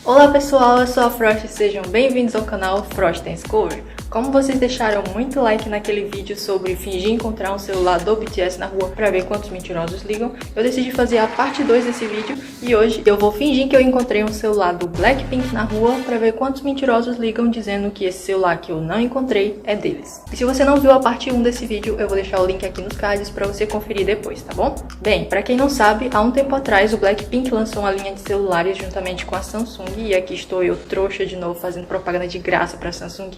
Olá pessoal, eu sou a Frost e sejam bem-vindos ao canal Frost Discover. Como vocês deixaram muito like naquele vídeo sobre fingir encontrar um celular do BTS na rua pra ver quantos mentirosos ligam, eu decidi fazer a parte 2 desse vídeo e hoje eu vou fingir que eu encontrei um celular do Blackpink na rua pra ver quantos mentirosos ligam dizendo que esse celular que eu não encontrei é deles. E se você não viu a parte 1 desse vídeo, eu vou deixar o link aqui nos cards pra você conferir depois, tá bom? Bem, pra quem não sabe, há um tempo atrás o Blackpink lançou uma linha de celulares juntamente com a Samsung e aqui estou eu trouxa de novo fazendo propaganda de graça pra Samsung.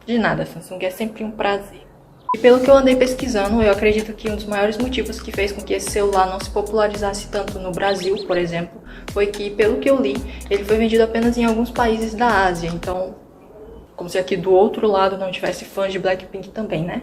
De nada, Samsung, é sempre um prazer. E pelo que eu andei pesquisando, eu acredito que um dos maiores motivos que fez com que esse celular não se popularizasse tanto no Brasil, por exemplo, foi que, pelo que eu li, ele foi vendido apenas em alguns países da Ásia. Então, como se aqui do outro lado não tivesse fãs de Blackpink também, né?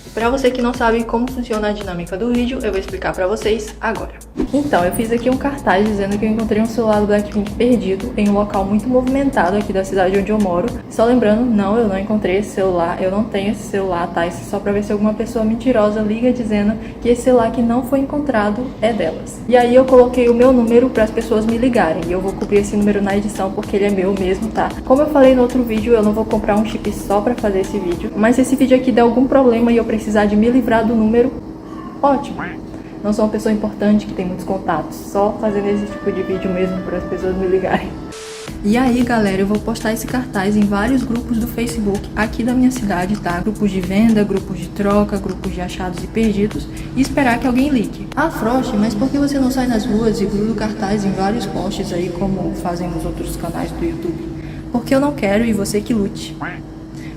E pra você que não sabe como funciona a dinâmica do vídeo, eu vou explicar pra vocês agora. Então, eu fiz aqui um cartaz dizendo que eu encontrei um celular do Blackpink perdido em um local muito movimentado aqui da cidade onde eu moro. Só lembrando, não, eu não encontrei esse celular, eu não tenho esse celular, tá? Isso é só pra ver se alguma pessoa mentirosa liga dizendo que esse celular que não foi encontrado é delas. E aí eu coloquei o meu número para as pessoas me ligarem, e eu vou cobrir esse número na edição porque ele é meu mesmo, tá? Como eu falei no outro vídeo, eu não vou comprar um chip só pra fazer esse vídeo, mas se esse vídeo aqui der algum problema e eu precisar de me livrar do número, ótimo. Não sou uma pessoa importante que tem muitos contatos, só fazendo esse tipo de vídeo mesmo para as pessoas me ligarem. E aí, galera, eu vou postar esse cartaz em vários grupos do Facebook aqui da minha cidade, tá? Grupos de venda, grupos de troca, grupos de achados e perdidos, e esperar que alguém ligue. Ah, Frost, mas por que você não sai nas ruas e gruda o cartaz em vários posts aí, como fazem nos outros canais do YouTube? Porque eu não quero e você que lute.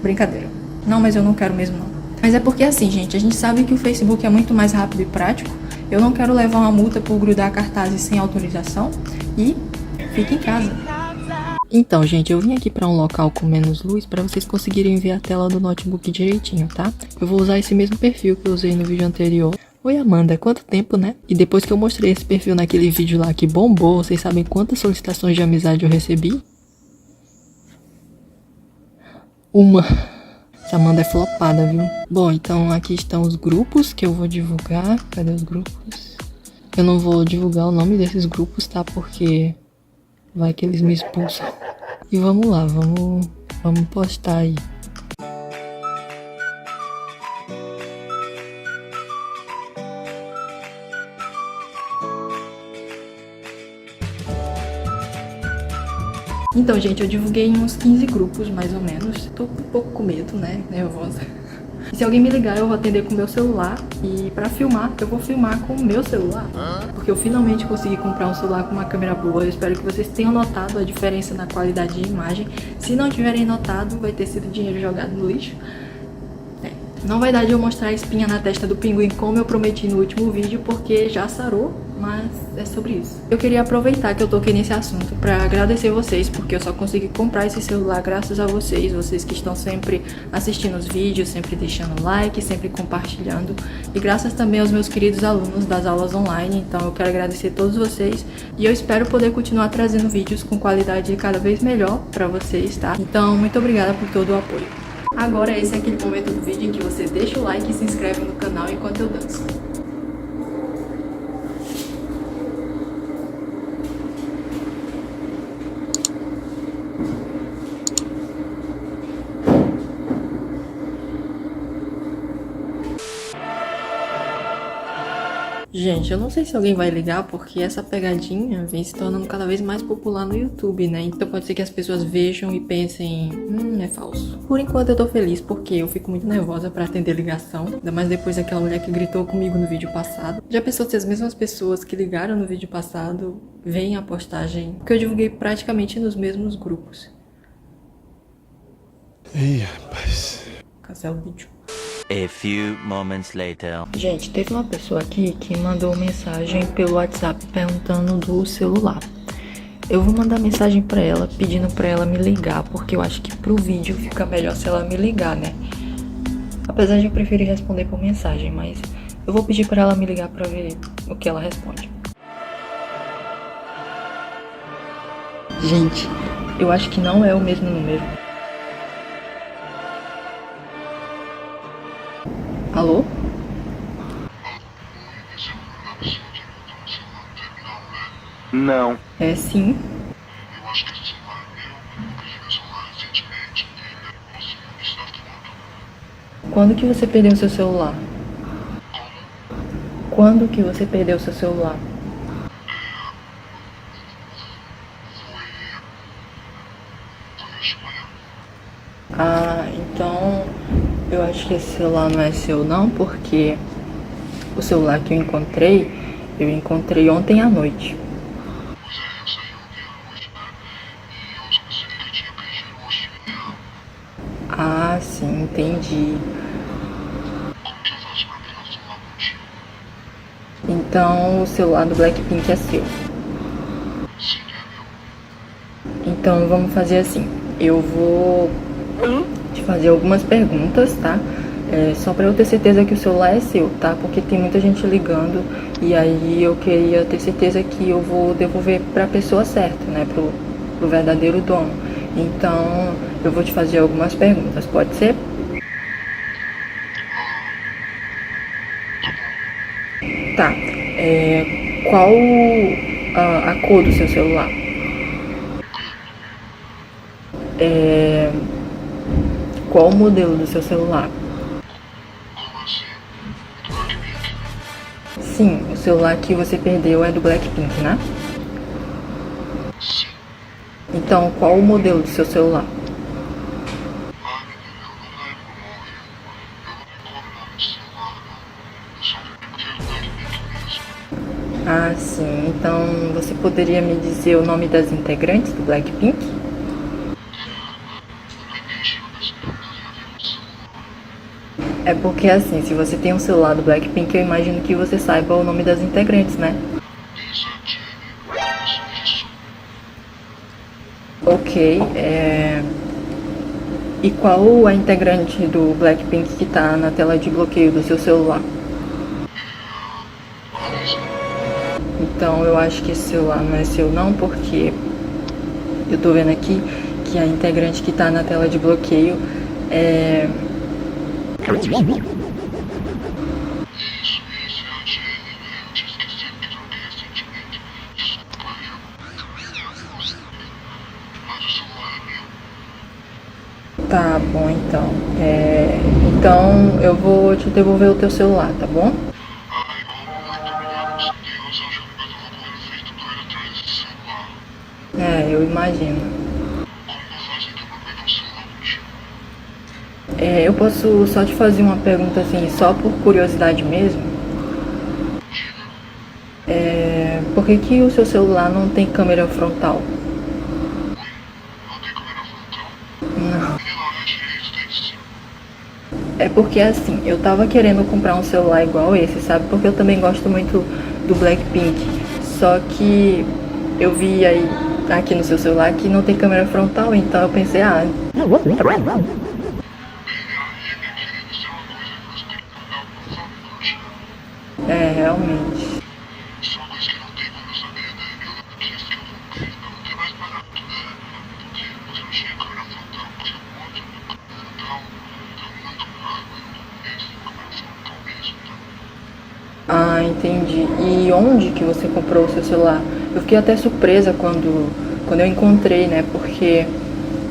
Brincadeira. Não, mas eu não quero mesmo não. Mas é porque assim, gente, a gente sabe que o Facebook é muito mais rápido e prático. Eu não quero levar uma multa por grudar cartazes sem autorização e fique em casa. Então, gente, eu vim aqui para um local com menos luz para vocês conseguirem ver a tela do notebook direitinho, tá? Eu vou usar esse mesmo perfil que eu usei no vídeo anterior. Oi, Amanda, quanto tempo, né? E depois que eu mostrei esse perfil naquele vídeo lá que bombou, vocês sabem quantas solicitações de amizade eu recebi? Uma. Essa Amanda é flopada, viu? Bom, então aqui estão os grupos que eu vou divulgar. Cadê os grupos? Eu não vou divulgar o nome desses grupos, tá? Porque vai que eles me expulsam. E vamos lá, vamos postar aí. Então, gente, eu divulguei em uns 15 grupos, mais ou menos. Tô um pouco com medo, né? Nervosa. E se alguém me ligar, eu vou atender com o meu celular. E pra filmar, eu vou filmar com o meu celular. Porque eu finalmente consegui comprar um celular com uma câmera boa. Eu espero que vocês tenham notado a diferença na qualidade de imagem. Se não tiverem notado, vai ter sido dinheiro jogado no lixo. Não vai dar de eu mostrar a espinha na testa do pinguim como eu prometi no último vídeo, porque já sarou, mas é sobre isso. Eu queria aproveitar que eu toquei nesse assunto para agradecer vocês, porque eu só consegui comprar esse celular graças a vocês que estão sempre assistindo os vídeos, sempre deixando like, sempre compartilhando. E graças também aos meus queridos alunos das aulas online, então eu quero agradecer a todos vocês. E eu espero poder continuar trazendo vídeos com qualidade cada vez melhor para vocês, tá? Então, muito obrigada por todo o apoio. Agora esse é aquele momento do vídeo em que você deixa o like e se inscreve no canal enquanto eu danço. Gente, eu não sei se alguém vai ligar porque essa pegadinha vem se tornando cada vez mais popular no YouTube, né? Então pode ser que as pessoas vejam e pensem, é falso. Por enquanto eu tô feliz porque eu fico muito nervosa pra atender ligação, ainda mais depois daquela mulher que gritou comigo no vídeo passado. Já pensou se as mesmas pessoas que ligaram no vídeo passado veem a postagem que eu divulguei praticamente nos mesmos grupos? Ih, rapaz. Cancela o vídeo. A few moments later. Gente, teve uma pessoa aqui que mandou mensagem pelo WhatsApp perguntando do celular. Eu vou mandar mensagem pra ela, pedindo pra ela me ligar, porque eu acho que pro vídeo fica melhor se ela me ligar, né? Apesar de eu preferir responder por mensagem, mas eu vou pedir pra ela me ligar pra ver o que ela responde. Gente, eu acho que não é o mesmo número. Alô? Não. É sim. Quando que você perdeu seu celular? Quando que você perdeu seu celular? Ah, então eu acho que esse celular não é seu não, porque o celular que eu encontrei ontem à noite. Ah, sim, entendi. Então o celular do Blackpink é seu. Então vamos fazer assim. Eu vou te fazer algumas perguntas, tá? Só pra eu ter certeza que o celular é seu, tá? Porque tem muita gente ligando e aí eu queria ter certeza que eu vou devolver pra pessoa certa, né? Pro verdadeiro dono. Então eu vou te fazer algumas perguntas, pode ser? Tá. Qual a cor do seu celular? Qual o modelo do seu celular? Sim, o celular que você perdeu é do Blackpink, né? Então, qual o modelo do seu celular? Ah, sim. Então, você poderia me dizer o nome das integrantes do Blackpink? É porque assim, se você tem um celular do Blackpink, eu imagino que você saiba o nome das integrantes, né? Ok, E qual a integrante do Blackpink que tá na tela de bloqueio do seu celular? Então eu acho que esse celular não é seu não, porque eu tô vendo aqui que a integrante que tá na tela de bloqueio é... Tá bom, então. Então eu vou te devolver o teu celular, tá bom? Eu imagino. Eu posso só te fazer uma pergunta assim, só por curiosidade mesmo? Por que que o seu celular não tem câmera frontal? Não. É porque assim, eu tava querendo comprar um celular igual esse, sabe? Porque eu também gosto muito do Blackpink. Só que eu vi aí aqui no seu celular que não tem câmera frontal, então eu pensei, realmente. Ah, entendi. E onde que você comprou o seu celular? Eu fiquei até surpresa quando eu encontrei, né? Porque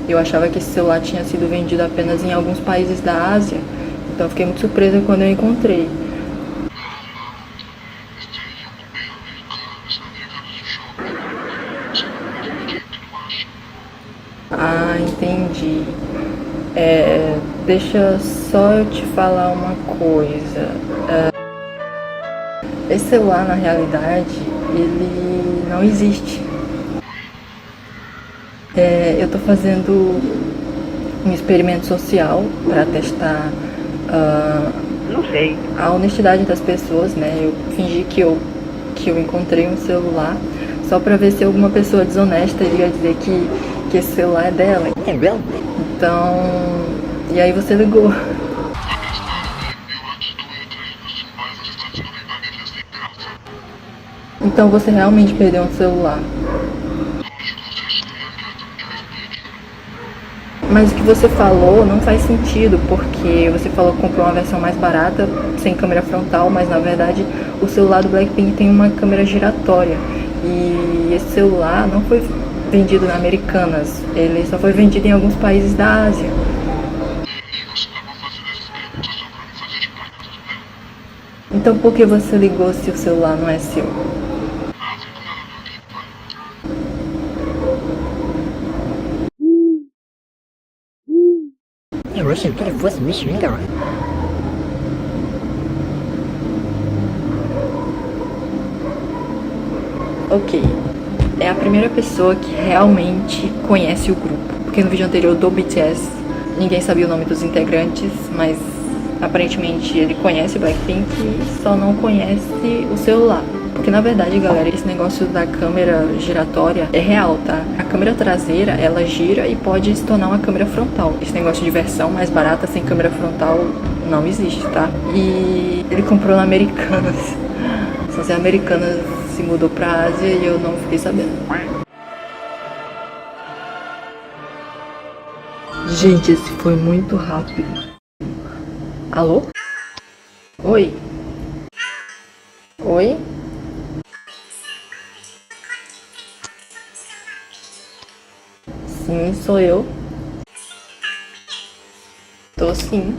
eu achava que esse celular tinha sido vendido apenas em alguns países da Ásia. Então eu fiquei muito surpresa quando eu encontrei. Ah, entendi. Deixa só eu te falar uma coisa. Esse celular, na realidade, ele não existe. Eu tô fazendo um experimento social para testar Não sei. a honestidade das pessoas, né? Eu fingi que eu encontrei um celular só para ver se alguma pessoa desonesta iria dizer que esse celular é dela. Então, e aí você ligou. Então você realmente perdeu um celular. Mas o que você falou não faz sentido, porque você falou que comprou uma versão mais barata, sem câmera frontal, mas na verdade o celular do Blackpink tem uma câmera giratória. E esse celular não foi vendido na Americanas, ele só foi vendido em alguns países da Ásia. E você estava fazendo essas perguntas Então por que você ligou se o celular não é seu? Eu achei que ele fosse me xingar. Ok, é a primeira pessoa que realmente conhece o grupo. Porque no vídeo anterior do BTS, ninguém sabia o nome dos integrantes, mas aparentemente ele conhece o Blackpink e só não conhece o celular. Porque na verdade, galera, esse negócio da câmera giratória é real, tá? A câmera traseira, ela gira e pode se tornar uma câmera frontal. Esse negócio de versão mais barata sem câmera frontal não existe, tá? E ele comprou na Americanas. Só se a Americanas se mudou pra Ásia e eu não fiquei sabendo. Gente, esse foi muito rápido. Alô? Oi? Oi? Sim, sou eu. Tô sim.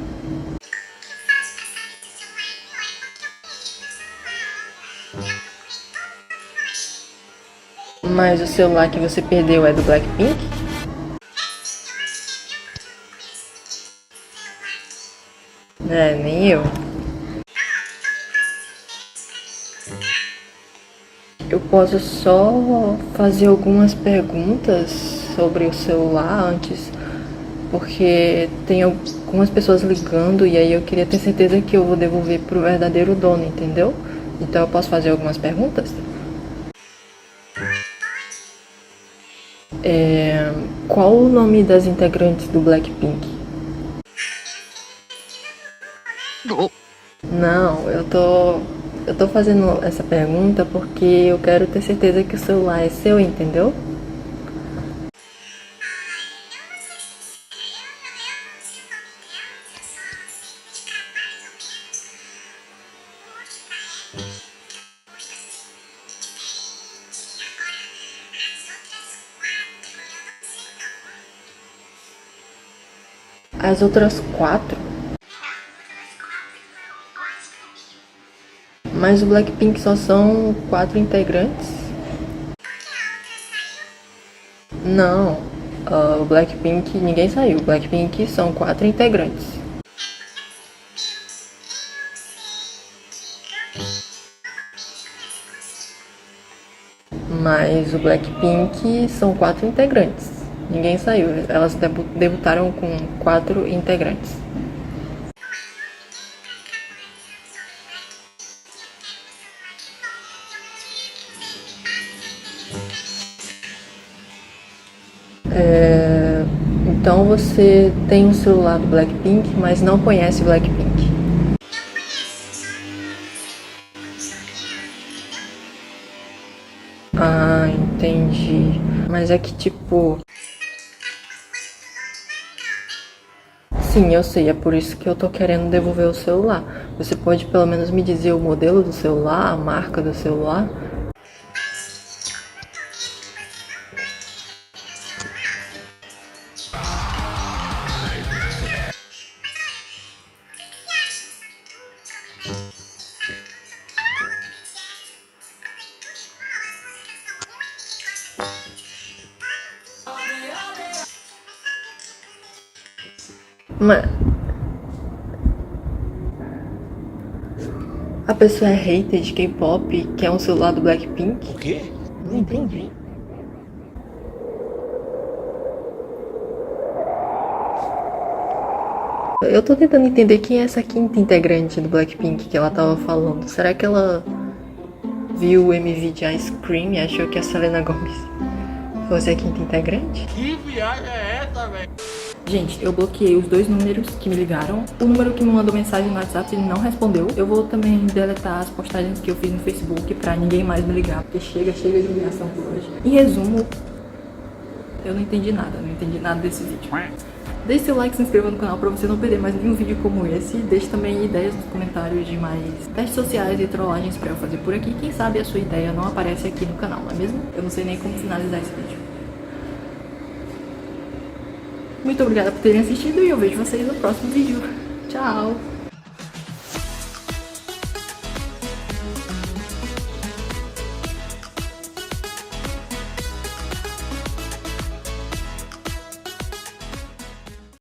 Mas o celular que você perdeu é do Blackpink? É, nem eu. Eu posso só fazer algumas perguntas sobre o celular antes, porque tem algumas pessoas ligando e aí eu queria ter certeza que eu vou devolver pro verdadeiro dono, entendeu? Então eu posso fazer algumas perguntas? Qual o nome das integrantes do Blackpink? Não, eu tô fazendo essa pergunta porque eu quero ter certeza que o celular é seu, entendeu? As outras 4? Mas o Blackpink só são 4 integrantes? Não, o Blackpink, ninguém saiu. O Blackpink são 4 integrantes. Mas o Blackpink são 4 integrantes. Ninguém saiu. Elas debutaram com 4 integrantes. Então você tem um celular do Blackpink, mas não conhece o Blackpink. Ah, entendi. Mas é que tipo... Sim, eu sei, é por isso que eu tô querendo devolver o celular. Você pode pelo menos me dizer o modelo do celular, a marca do celular? Mas... A pessoa é hater de K-pop e quer um celular do Blackpink? O quê? Não entendi. Eu tô tentando entender quem é essa quinta integrante do Blackpink que ela tava falando. Será que ela viu o MV de Ice Cream e achou que a Selena Gomez fosse a quinta integrante? Que viagem é essa, velho? Gente, eu bloqueei os 2 números que me ligaram. O número que me mandou mensagem no WhatsApp, ele não respondeu. Eu vou também deletar as postagens que eu fiz no Facebook pra ninguém mais me ligar, porque chega de ligação por hoje. Em resumo, eu não entendi nada desse vídeo. Deixe seu like e se inscreva no canal pra você não perder mais nenhum vídeo como esse. Deixe também ideias nos comentários de mais testes sociais e trollagens pra eu fazer por aqui. Quem sabe a sua ideia não aparece aqui no canal, não é mesmo? Eu não sei nem como finalizar esse vídeo. Muito obrigada por terem assistido e eu vejo vocês no próximo vídeo. Tchau!